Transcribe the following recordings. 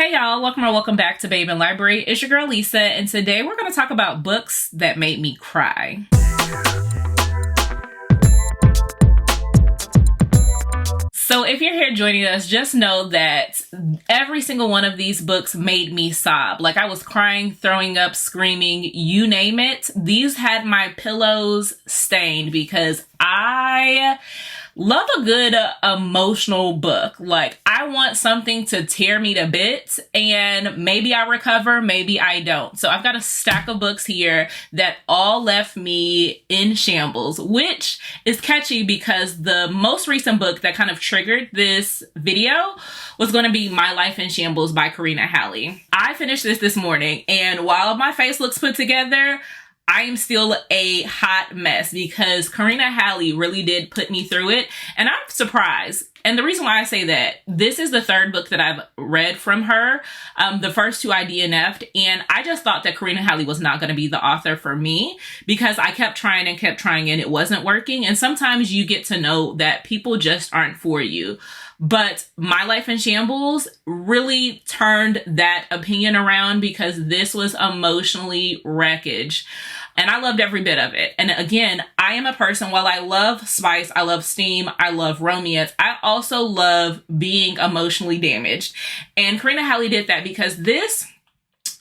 Hey y'all, welcome back to Babeinlibrary. It's your girl Lisa, and today we're going to talk about books that made me cry. So if you're here joining us, just know that every single one of these books made me sob. Like I was crying, throwing up, screaming, you name it. These had my pillows stained because I love a good emotional book. Like I want something to tear me to bits, and maybe I recover, maybe I don't. So I've got a stack of books here that all left me in shambles, which is catchy because the most recent book that kind of triggered this video was going to be My Life in Shambles by Karina Halley. I finished this morning, and while my face looks put together, I am still a hot mess because Karina Halley really did put me through it, and I'm surprised. And the reason why I say that, this is the third book that I've read from her. The first two I DNF'd, and I just thought that Karina Halley was not going to be the author for me because I kept trying and it wasn't working. And sometimes you get to know that people just aren't for you. But My Life in Shambles really turned that opinion around because this was emotionally wreckage. And I loved every bit of it. And again, I am a person, while I love spice, I love steam, I love romance, I also love being emotionally damaged. And Karina Halley did that because this,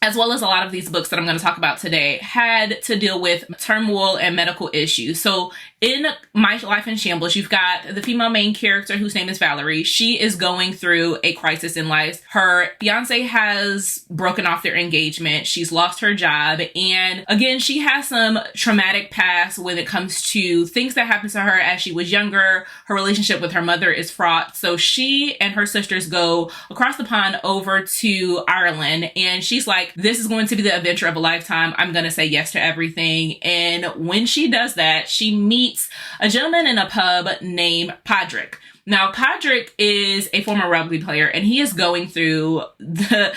as well as a lot of these books that I'm going to talk about today, had to deal with turmoil and medical issues. So in My Life in Shambles, you've got the female main character whose name is Valerie. She is going through a crisis in life. Her fiance has broken off their engagement. She's lost her job. And again, she has some traumatic past when it comes to things that happened to her as she was younger. Her relationship with her mother is fraught. So she and her sisters go across the pond over to Ireland. And she's like, this is going to be the adventure of a lifetime. I'm going to say yes to everything. And when she does that, she meets a gentleman in a pub named Patrick. Now, Patrick is a former rugby player, and he is going through the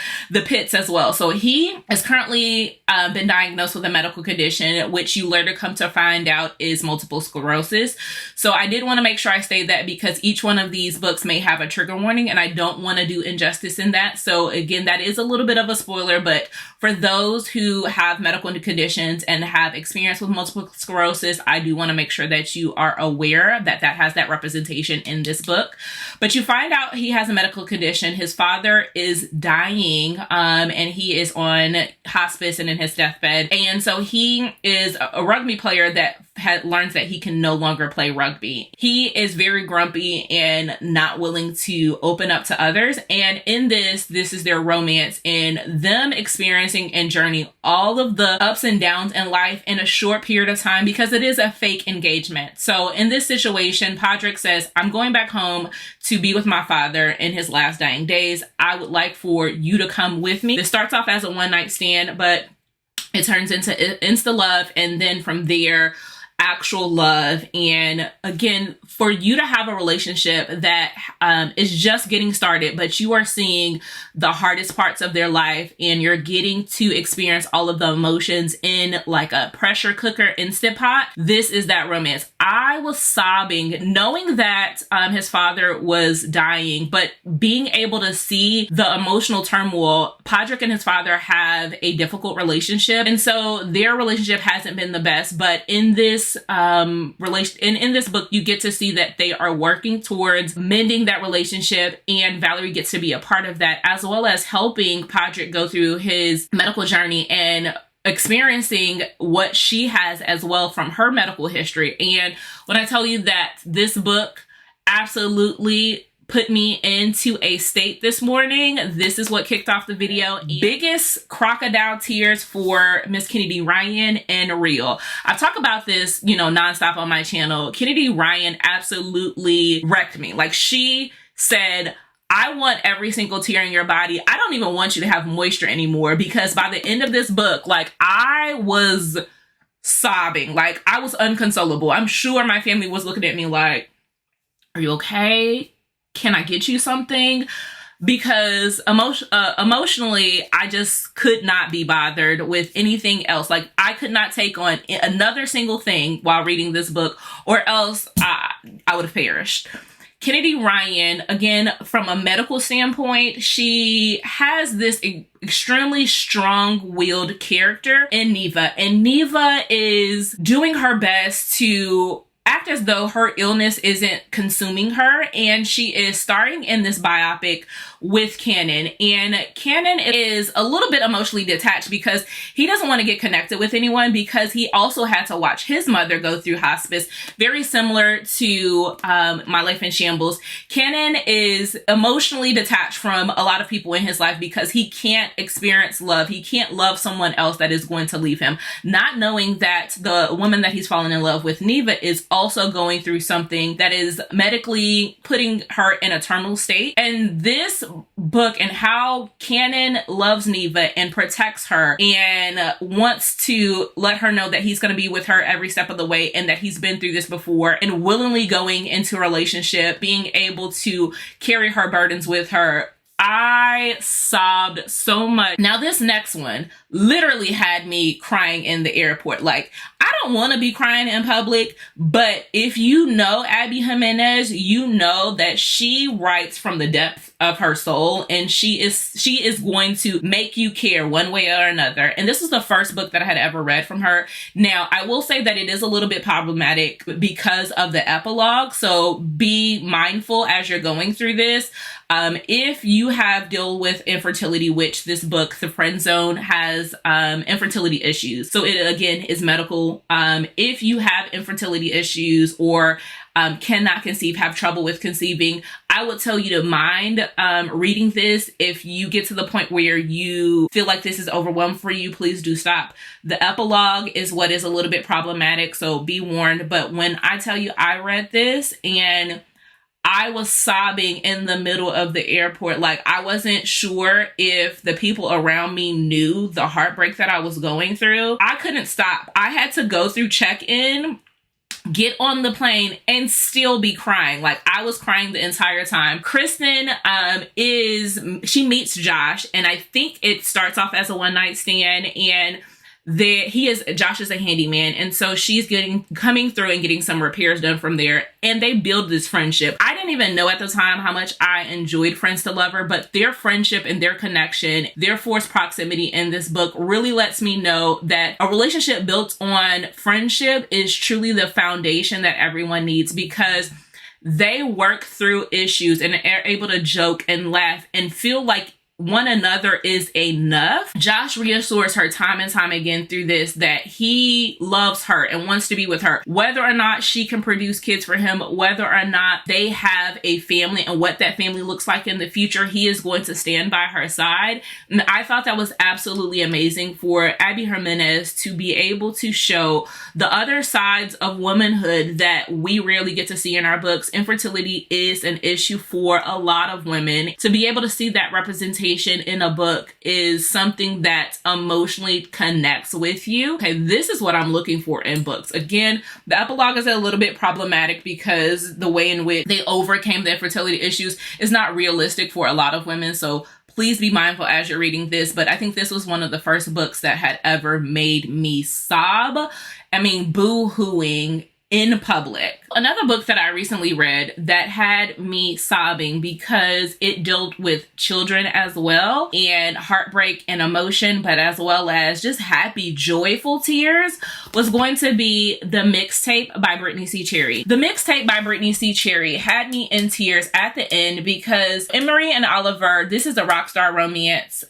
pits as well. So he has currently been diagnosed with a medical condition, which you later come to find out is multiple sclerosis. So I did want to make sure I say that because each one of these books may have a trigger warning, and I don't want to do injustice in that. So again, that is a little bit of a spoiler, but for those who have medical conditions and have experience with multiple sclerosis, I do want to make sure that you are aware that that has that representation in this book. But you find out he has a medical condition. His father is dying, and he is on hospice and in his deathbed. And so he is a rugby player that learns that he can no longer play rugby. He is very grumpy and not willing to open up to others. And in this is their romance and them experiencing and journeying all of the ups and downs in life in a short period of time because it is a fake engagement. So in this situation, Patrick says, I'm going back home to be with my father in his last dying days. I would like for you to come with me. This starts off as a one-night stand, but it turns into insta love, and then from there, actual love. And again, for you to have a relationship that is just getting started, but you are seeing the hardest parts of their life and you're getting to experience all of the emotions in like a pressure cooker Instant Pot, this is that romance. I was sobbing knowing that his father was dying, but being able to see the emotional turmoil. Patrick and his father have a difficult relationship, and so their relationship hasn't been the best, but in this in this book, you get to see that they are working towards mending that relationship, and Valerie gets to be a part of that, as well as helping Patrick go through his medical journey and experiencing what she has as well from her medical history. And when I tell you that this book absolutely put me into a state this morning, this is what kicked off the video. Biggest crocodile tears for Miss Kennedy Ryan and real. I talk about this, nonstop on my channel. Kennedy Ryan absolutely wrecked me. Like, she said, I want every single tear in your body. I don't even want you to have moisture anymore, because by the end of this book, like, I was sobbing. Like, I was unconsolable. I'm sure my family was looking at me like, are you okay? Can I get you something? Because emotionally, I just could not be bothered with anything else. Like, I could not take on another single thing while reading this book, or else I would have perished. Kennedy Ryan, again, from a medical standpoint, she has this extremely strong-willed character in Neva. And Neva is doing her best to act as though her illness isn't consuming her, and she is starring in this biopic with Cannon. And Cannon is a little bit emotionally detached because he doesn't want to get connected with anyone, because he also had to watch his mother go through hospice, very similar to My Life in Shambles. Cannon is emotionally detached from a lot of people in his life because he can't experience love. He can't love someone else that is going to leave him, not knowing that the woman that he's fallen in love with, Neva, is also going through something that is medically putting her in a terminal state. And this book, and how Cannon loves Neva and protects her and wants to let her know that he's going to be with her every step of the way, and that he's been through this before, and willingly going into a relationship, being able to carry her burdens with her. I sobbed so much. Now, this next one literally had me crying in the airport. Like, I don't want to be crying in public, but if you know Abby Jimenez, you know that she writes from the depth of her soul, and she is going to make you care one way or another. And this was the first book that I had ever read from her. Now, I will say that it is a little bit problematic because of the epilogue, so be mindful as you're going through this. If you have dealt with infertility, which this book, The Friend Zone, has infertility issues. So it, again, is medical. If you have infertility issues or cannot conceive, have trouble with conceiving, I would tell you to mind reading this. If you get to the point where you feel like this is overwhelmed for you, please do stop. The epilogue is what is a little bit problematic, so be warned. But when I tell you, I read this and I was sobbing in the middle of the airport. Like, I wasn't sure if the people around me knew the heartbreak that I was going through. I couldn't stop. I had to go through check-in, get on the plane, and still be crying. Like, I was crying the entire time. Kristen she meets Josh, and I think it starts off as a one-night stand, and Josh is a handyman, and so she's coming through and getting some repairs done from there, and they build this friendship. I didn't even know at the time how much I enjoyed Friends to Lover, but their friendship and their connection, their forced proximity in this book really lets me know that a relationship built on friendship is truly the foundation that everyone needs, because they work through issues and are able to joke and laugh and feel like one another is enough. Josh reassures her time and time again through this that he loves her and wants to be with her, whether or not she can produce kids for him, whether or not they have a family and what that family looks like in the future. He is going to stand by her side. And I thought that was absolutely amazing for Abby Jimenez to be able to show the other sides of womanhood that we rarely get to see in our books. Infertility is an issue for a lot of women. To be able to see that representation in a book is something that emotionally connects with you. Okay, this is what I'm looking for in books. Again, the epilogue is a little bit problematic because the way in which they overcame their fertility issues is not realistic for a lot of women. So please be mindful as you're reading this. But I think this was one of the first books that had ever made me sob. I mean, boo-hooing in public. Another book that I recently read that had me sobbing because it dealt with children as well, and heartbreak and emotion, but as well as just happy, joyful tears, was going to be The Mixtape by Brittany C. Cherry. The Mixtape by Brittany C. Cherry had me in tears at the end because Emery and Oliver, this is a rock star romance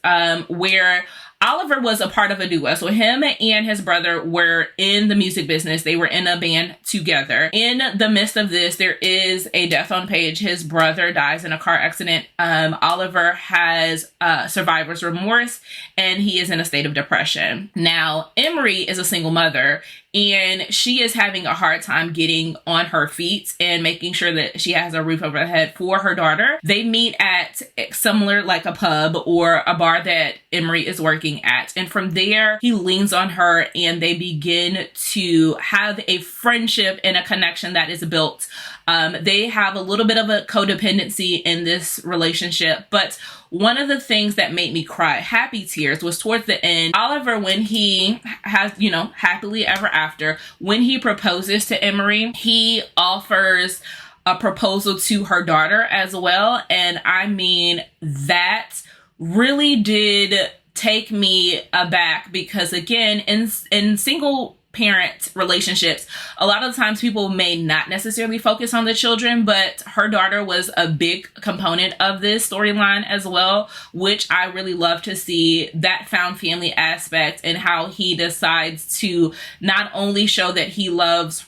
where Oliver was a part of a duo. So him and his brother were in the music business. They were in a band together. In the midst of this, there is a death on page. His brother dies in a car accident. Oliver has survivor's remorse, and he is in a state of depression. Now, Emery is a single mother, and she is having a hard time getting on her feet and making sure that she has a roof over her head for her daughter. They meet at similar, like a pub or a bar that Emery is working at. And from there, he leans on her and they begin to have a friendship and a connection that is built. They have a little bit of a codependency in this relationship, but one of the things that made me cry happy tears was towards the end. Oliver, when he has, happily ever after, when he proposes to Emery, he offers a proposal to her daughter as well. And I mean, that really did take me aback, because again, in single parent relationships, a lot of times people may not necessarily focus on the children, but her daughter was a big component of this storyline as well, which I really love to see, that found family aspect, and how he decides to not only show that he loves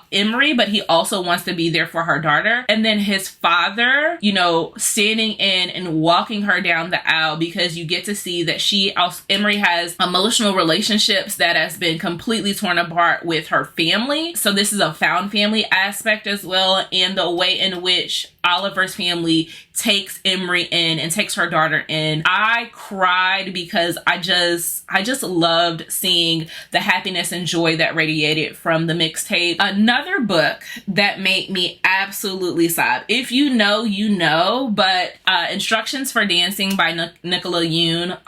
Emery, but he also wants to be there for her daughter. And then his father, you know, standing in and walking her down the aisle, because you get to see that Emery has emotional relationships that has been completely torn apart with her family. So this is a found family aspect as well, and the way in which Oliver's family takes Emery in and takes her daughter in. I cried because I just loved seeing the happiness and joy that radiated from the mixtape. Another book that made me absolutely sob. If you know, you know, but Instructions for Dancing by Nicola Yoon.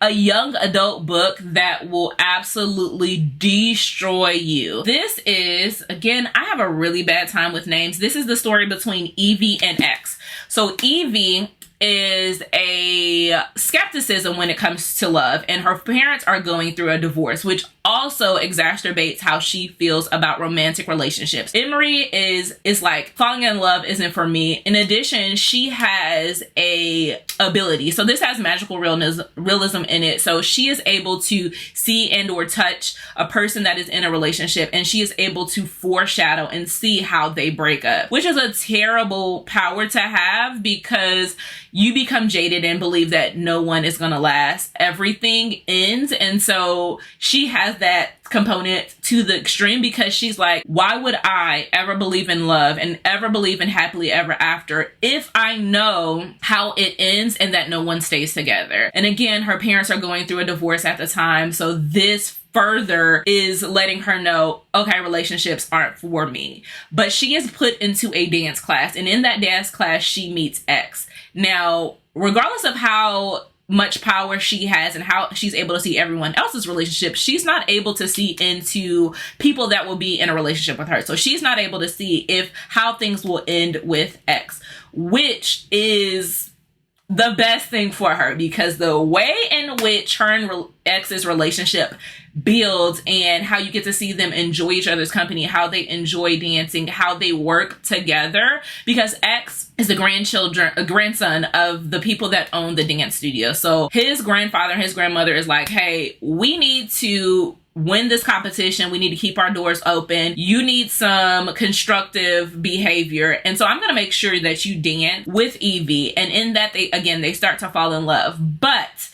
A young adult book that will absolutely destroy you. This is, again, I have a really bad time with names. This is the story between Evie and X. So Evie is a skepticism when it comes to love, and her parents are going through a divorce, which also exacerbates how she feels about romantic relationships. Emery is like, falling in love isn't for me. In addition, she has a ability. So this has magical realism in it. So she is able to see and or touch a person that is in a relationship, and she is able to foreshadow and see how they break up, which is a terrible power to have, because you become jaded and believe that no one is going to last. Everything ends. And so she has that component to the extreme, because she's like, why would I ever believe in love and ever believe in happily ever after if I know how it ends and that no one stays together? And again, her parents are going through a divorce at the time. So this further is letting her know, okay, relationships aren't for me. But she is put into a dance class, and in that dance class, she meets X. Now, regardless of how much power she has and how she's able to see everyone else's relationship, she's not able to see into people that will be in a relationship with her. So she's not able to see how things will end with X, which is the best thing for her, because the way in which her and X's relationship builds, and how you get to see them enjoy each other's company, how they enjoy dancing, how they work together, because X is a grandson of the people that own the dance studio. So his grandfather and his grandmother is like, hey, we need to win this competition. We need to keep our doors open. You need some constructive behavior. And so I'm going to make sure that you dance with Evie. And in that, they start to fall in love. But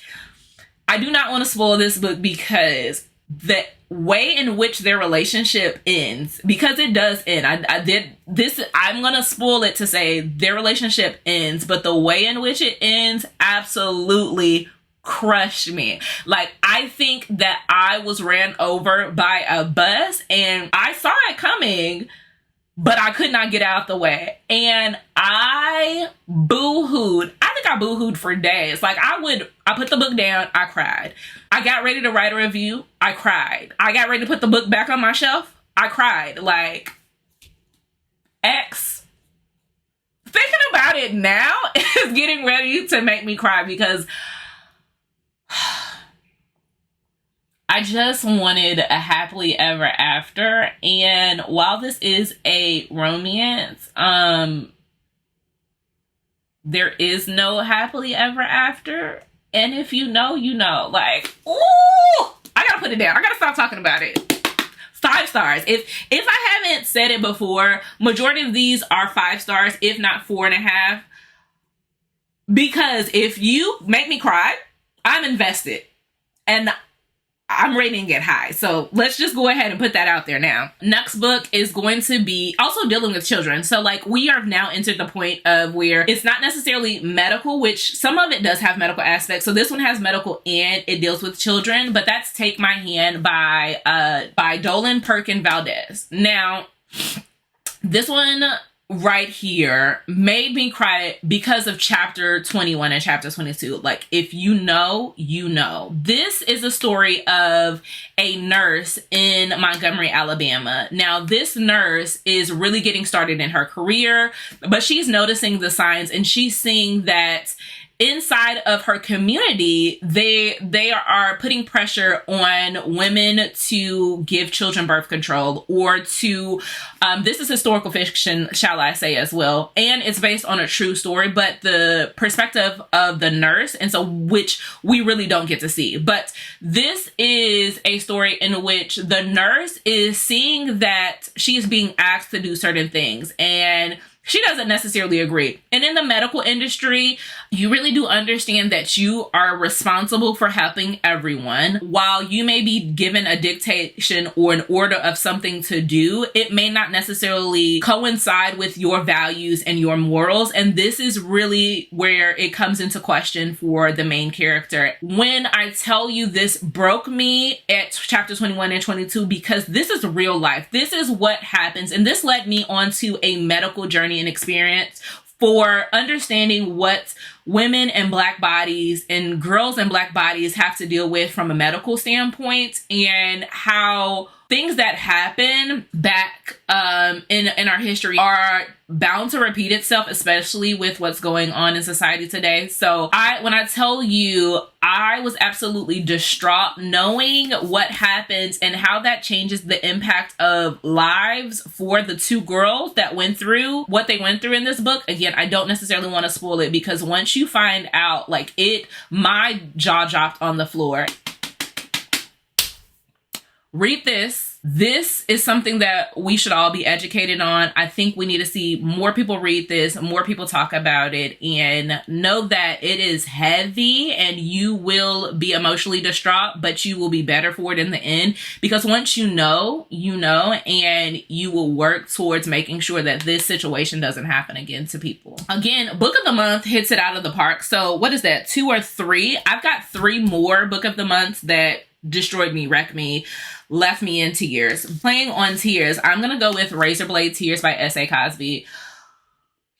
I do not want to spoil this book, because the way in which their relationship ends, because it does end. I'm going to spoil it to say their relationship ends, but the way in which it ends absolutely crushed me. Like, I think that I was ran over by a bus, and I saw it coming, but I could not get out the way. And I boo-hooed. I think I boo-hooed for days. Like, I put the book down, I cried. I got ready to write a review, I cried. I got ready to put the book back on my shelf, I cried. Like, X, thinking about it now is getting ready to make me cry, because I just wanted a happily ever after. And while this is a romance, there is no happily ever after. And if you know, you know. Like, ooh, I gotta put it down. I gotta stop talking about it. 5 stars. If I haven't said it before, majority of these are 5 stars, if not 4.5. Because if you make me cry, I'm invested. And I'm rating it high. So let's just go ahead and put that out there now. Next book is going to be also dealing with children. So like, we are now entered the point of where it's not necessarily medical, which some of it does have medical aspects. So this one has medical and it deals with children, but that's Take My Hand by Dolan Perkin Valdez. Now, this one right here made me cry because of chapter 21 and chapter 22. Like, if you know, you know. This is a story of a nurse in Montgomery, Alabama. Now, this nurse is really getting started in her career, but she's noticing the signs, and she's seeing that inside of her community, they are putting pressure on women to give children birth control, or to, this is historical fiction, shall I say, as well. And it's based on a true story, but the perspective of the nurse, and so which we really don't get to see. But this is a story in which the nurse is seeing that she's being asked to do certain things, and she doesn't necessarily agree. And in the medical industry, you really do understand that you are responsible for helping everyone. While you may be given a dictation or an order of something to do, it may not necessarily coincide with your values and your morals. And this is really where it comes into question for the main character. When I tell you, this broke me at chapter 21 and 22, because this is real life. This is what happens. And this led me onto a medical journey and experience for understanding what women and Black bodies and girls and Black bodies have to deal with from a medical standpoint, and how things that happen back in our history are bound to repeat itself, especially with what's going on in society today. So when I tell you, I was absolutely distraught knowing what happens and how that changes the impact of lives for the two girls that went through what they went through in this book. Again, I don't necessarily want to spoil it, because once you find out, like, my jaw dropped on the floor. Read this. This is something that we should all be educated on. I think we need to see more people read this, more people talk about it, and know that it is heavy and you will be emotionally distraught, but you will be better for it in the end, because once you know, and you will work towards making sure that this situation doesn't happen again to people. Again, book of the month hits it out of the park. So what is that, 2 or 3? I've got 3 more book of the month that destroyed me, wrecked me, left me in tears. Playing on tears, I'm gonna go with Razorblade Tears by S.A. Cosby.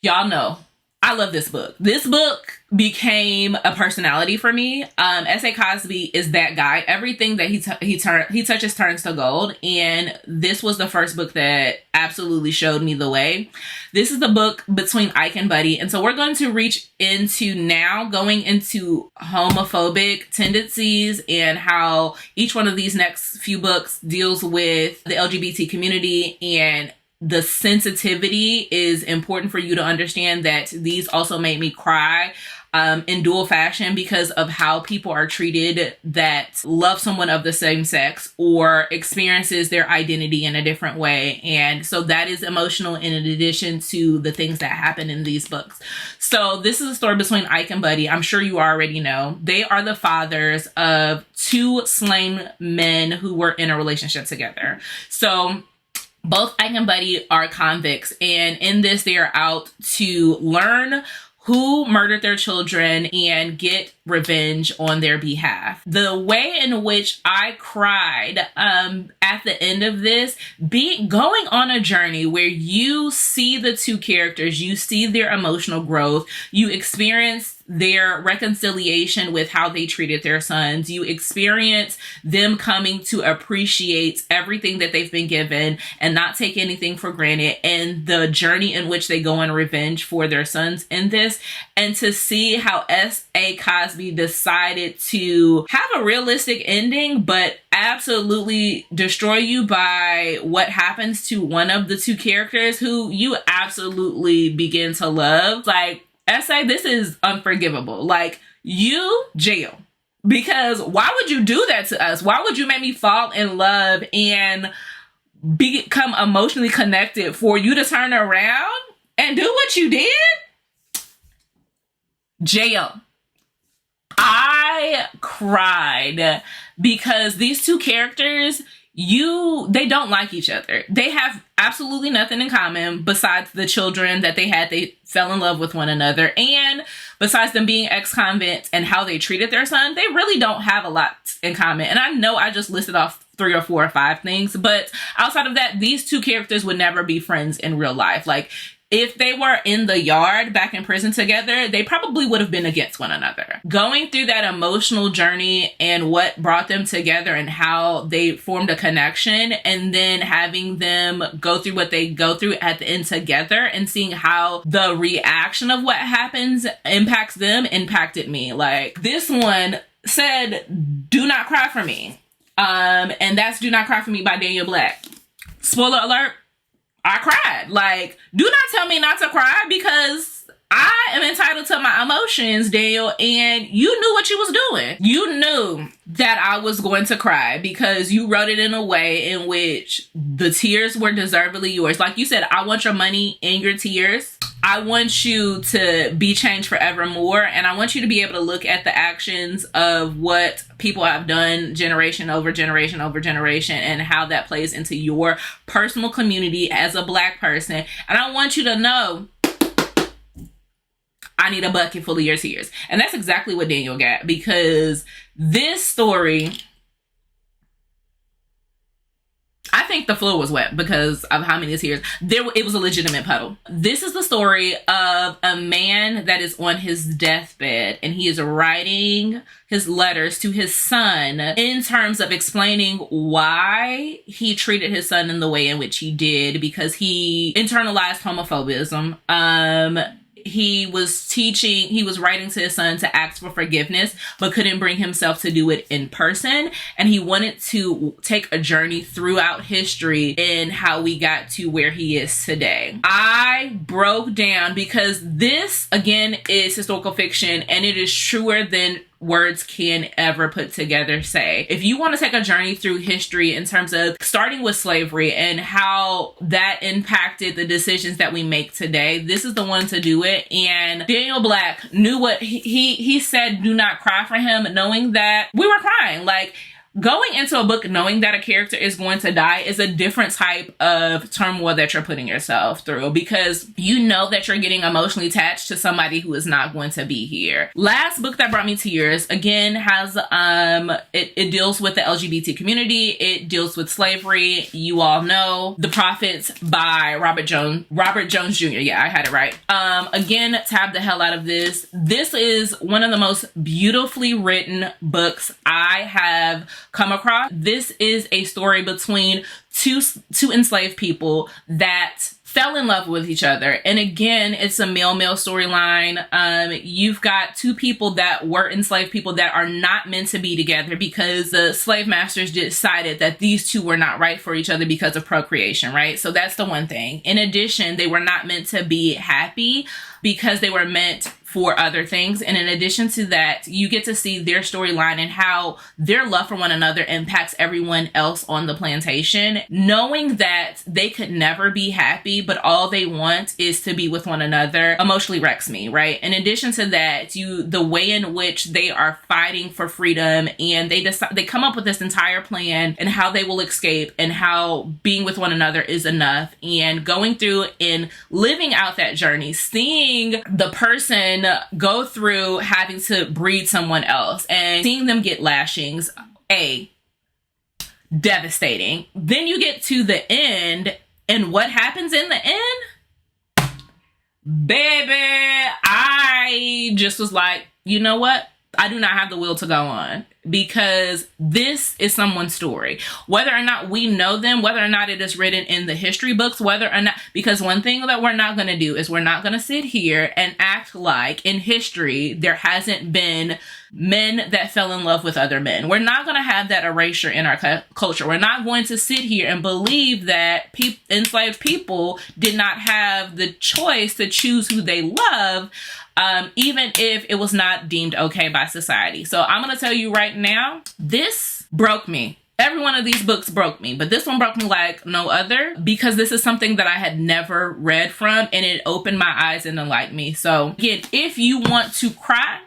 Y'all know I love this book. This book became a personality for me. S.A. Cosby is that guy. Everything that he touches turns to gold. And this was the first book that absolutely showed me the way. This is the book between Ike and Buddy. And so we're going to reach into now going into homophobic tendencies and how each one of these next few books deals with the LGBT community, and the sensitivity is important for you to understand that these also made me cry in dual fashion because of how people are treated that love someone of the same sex or experiences their identity in a different way. And so that is emotional in addition to the things that happen in these books. So this is a story between Ike and Buddy. I'm sure you already know. They are the fathers of 2 slain men who were in a relationship together. So both Ike and Buddy are convicts, and in this they are out to learn who murdered their children and get revenge on their behalf. The way in which I cried at the end of this, going on a journey where you see the 2 characters, you see their emotional growth, you experience their reconciliation with how they treated their sons, you experience them coming to appreciate everything that they've been given and not take anything for granted, and the journey in which they go on revenge for their sons in this, and to see how S.A. Cosby decided to have a realistic ending but absolutely destroy you by what happens to one of the 2 characters who you absolutely begin to love. Like, S.A., this is unforgivable. Like, you jail. Because why would you do that to us? Why would you make me fall in love and become emotionally connected for you to turn around and do what you did? Jail. I cried because these 2 characters, they don't like each other. They have absolutely nothing in common besides the children that they had. They fell in love with one another. And besides them being ex-convicts and how they treated their son, they really don't have a lot in common. And I know I just listed off 3 or 4 or 5 things, but outside of that, these 2 characters would never be friends in real life. Like, if they were in the yard back in prison together, they probably would have been against one another. Going through that emotional journey and what brought them together and how they formed a connection, and then having them go through what they go through at the end together and seeing how the reaction of what happens impacts them impacted me. Like, this one said, "Do not cry for me." And that's Do Not Cry for Me by Daniel Black. Spoiler alert, I cried. Like, do not tell me not to cry, because I am entitled to my emotions, Daniel, and you knew what you was doing. You knew that I was going to cry because you wrote it in a way in which the tears were deservedly yours. Like you said, I want your money and your tears. I want you to be changed forevermore, and I want you to be able to look at the actions of what people have done generation over generation over generation and how that plays into your personal community as a Black person. And I want you to know, I need a bucket full of your tears. And that's exactly what Daniel got, because this story, I think the floor was wet because of how many tears. It was a legitimate puddle. This is the story of a man that is on his deathbed, and he is writing his letters to his son in terms of explaining why he treated his son in the way in which he did, because he internalized homophobism. He was writing to his son to ask for forgiveness, but couldn't bring himself to do it in person. And he wanted to take a journey throughout history in how we got to where he is today. I broke down, because this, again, is historical fiction, and it is truer than words can ever put together say. If you want to take a journey through history in terms of starting with slavery and how that impacted the decisions that we make today, this is the one to do it. And Daniel Black knew what he said, do not cry for him, knowing that we were crying. Like, going into a book knowing that a character is going to die is a different type of turmoil that you're putting yourself through, because you know that you're getting emotionally attached to somebody who is not going to be here. Last book that brought me tears, again, has it deals with the LGBT community. It deals with slavery. You all know The Prophets by Robert Jones Jr. Yeah, I had it right. Again, tab the hell out of this. This is one of the most beautifully written books I have come across. This is a story between two enslaved people that fell in love with each other. And again, it's a male-male storyline. You've got two people that were enslaved people that are not meant to be together because the slave masters decided that these two were not right for each other because of procreation, right? So that's the one thing. In addition, they were not meant to be happy because they were meant for other things. And in addition to that, you get to see their storyline and how their love for one another impacts everyone else on the plantation. Knowing that they could never be happy, but all they want is to be with one another, emotionally wrecks me, right? In addition to that, the way in which they are fighting for freedom, and they come up with this entire plan and how they will escape and how being with one another is enough, and going through and living out that journey, seeing the person go through having to breed someone else and seeing them get lashings, devastating. Then you get to the end, and what happens in the end? Baby, I just was like, you know what? I do not have the will to go on, because this is someone's story. Whether or not we know them, whether or not it is written in the history books, whether or not, because one thing that we're not going to do is we're not going to sit here and act like in history there hasn't been men that fell in love with other men. We're not going to have that erasure in our culture. We're not going to sit here and believe that enslaved people did not have the choice to choose who they love, even if it was not deemed okay by society. So I'm going to tell you right now, this broke me. Every one of these books broke me, but this one broke me like no other, because this is something that I had never read from, and it opened my eyes and enlightened me. So again, if you want to cry,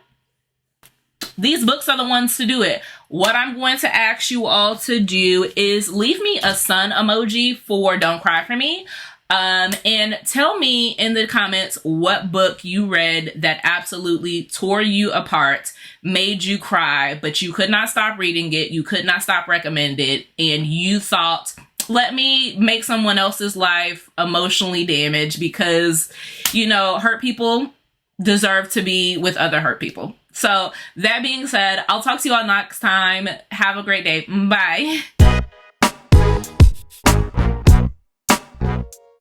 these books are the ones to do it. What I'm going to ask you all to do is leave me a sun emoji for Don't Cry For Me. And tell me in the comments what book you read that absolutely tore you apart, made you cry, but you could not stop reading it, you could not stop recommending it, and you thought, let me make someone else's life emotionally damaged because, you know, hurt people deserve to be with other hurt people. So that being said, I'll talk to you all next time. Have a great day. Bye.